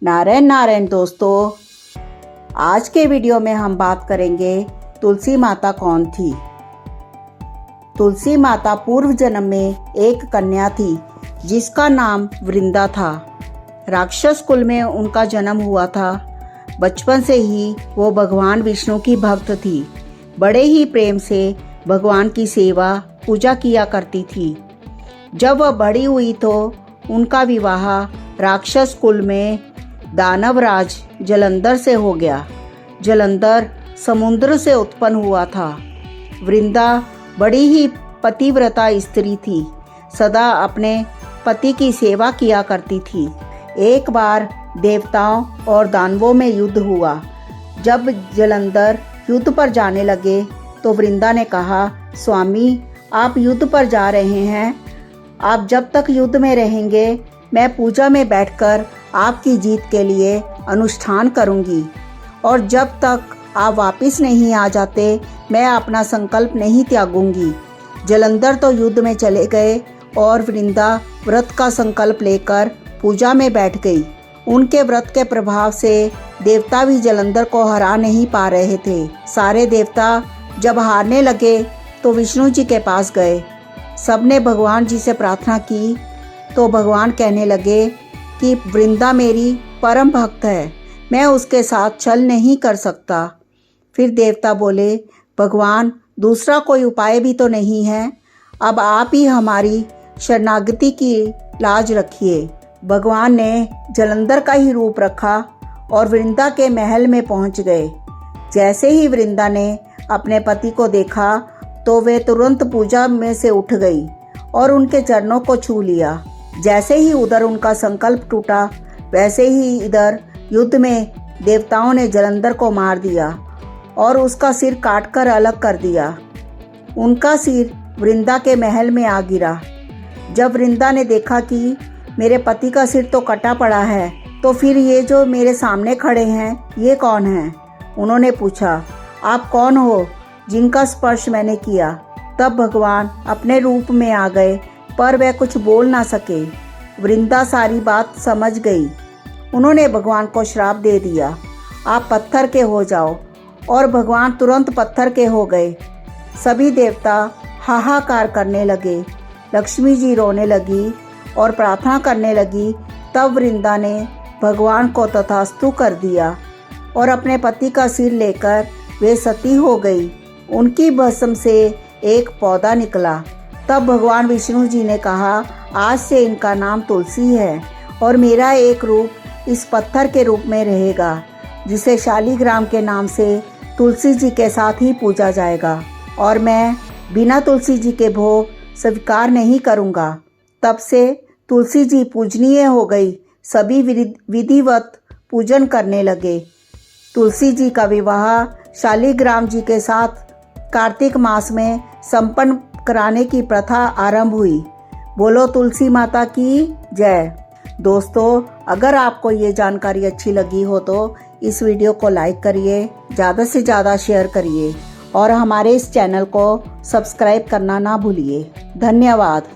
नारायण नारायण दोस्तों, आज के वीडियो में हम बात करेंगे तुलसी माता कौन थी। तुलसी माता पूर्व जन्म में एक कन्या थी जिसका नाम वृंदा था। राक्षस कुल में उनका जन्म हुआ था। बचपन से ही वो भगवान विष्णु की भक्त थी। बड़े ही प्रेम से भगवान की सेवा पूजा किया करती थी। जब वह बड़ी हुई तो उनका विवाह राक्षस कुल में दानवराज जलंधर से हो गया। जलंधर समुद्र से उत्पन्न हुआ था। वृंदा बड़ी ही पतिव्रता स्त्री थी, सदा अपने पति की सेवा किया करती थी। एक बार देवताओं और दानवों में युद्ध हुआ। जब जलंधर युद्ध पर जाने लगे तो वृंदा ने कहा, स्वामी आप युद्ध पर जा रहे हैं, आप जब तक युद्ध में रहेंगे मैं पूजा में बैठकर आपकी जीत के लिए अनुष्ठान करूंगी, और जब तक आप वापस नहीं आ जाते मैं अपना संकल्प नहीं त्यागूंगी। जलंधर तो युद्ध में चले गए और वृंदा व्रत का संकल्प लेकर पूजा में बैठ गई। उनके व्रत के प्रभाव से देवता भी जलंधर को हरा नहीं पा रहे थे। सारे देवता जब हारने लगे तो विष्णु जी के पास गए। सबने भगवान जी से प्रार्थना की तो भगवान कहने लगे कि वृंदा मेरी परम भक्त है, मैं उसके साथ छल नहीं कर सकता। फिर देवता बोले, भगवान दूसरा कोई उपाय भी तो नहीं है, अब आप ही हमारी शरणागति की लाज रखिए। भगवान ने जलंधर का ही रूप रखा और वृंदा के महल में पहुंच गए। जैसे ही वृंदा ने अपने पति को देखा तो वे तुरंत पूजा में से उठ गई और उनके चरणों को छू लिया। जैसे ही उधर उनका संकल्प टूटा वैसे ही इधर युद्ध में देवताओं ने जलंधर को मार दिया और उसका सिर काटकर अलग कर दिया। उनका सिर वृंदा के महल में आ गिरा। जब वृंदा ने देखा कि मेरे पति का सिर तो कटा पड़ा है, तो फिर ये जो मेरे सामने खड़े हैं ये कौन हैं? उन्होंने पूछा, आप कौन हो जिनका स्पर्श मैंने किया? तब भगवान अपने रूप में आ गए पर वह कुछ बोल ना सके। वृंदा सारी बात समझ गई। उन्होंने भगवान को श्राप दे दिया, आप पत्थर के हो जाओ, और भगवान तुरंत पत्थर के हो गए। सभी देवता हाहाकार करने लगे। लक्ष्मी जी रोने लगी और प्रार्थना करने लगी। तब वृंदा ने भगवान को तथास्तु कर दिया और अपने पति का सिर लेकर वे सती हो गई। उनकी भस्म से एक पौधा निकला। तब भगवान विष्णु जी ने कहा, आज से इनका नाम तुलसी है और मेरा एक रूप इस पत्थर के रूप में रहेगा, जिसे शालिग्राम के नाम से तुलसी जी के साथ ही पूजा जाएगा, और मैं बिना तुलसी जी के भोग स्वीकार नहीं करूँगा। तब से तुलसी जी पूजनीय हो गई। सभी विधिवत पूजन करने लगे। तुलसी जी का विवाह शालिग्राम जी के साथ कार्तिक मास में संपन्न कराने की प्रथा आरंभ हुई। बोलो तुलसी माता की जय। दोस्तों, अगर आपको ये जानकारी अच्छी लगी हो तो इस वीडियो को लाइक करिए, ज़्यादा से ज़्यादा शेयर करिए और हमारे इस चैनल को सब्सक्राइब करना ना भूलिए। धन्यवाद।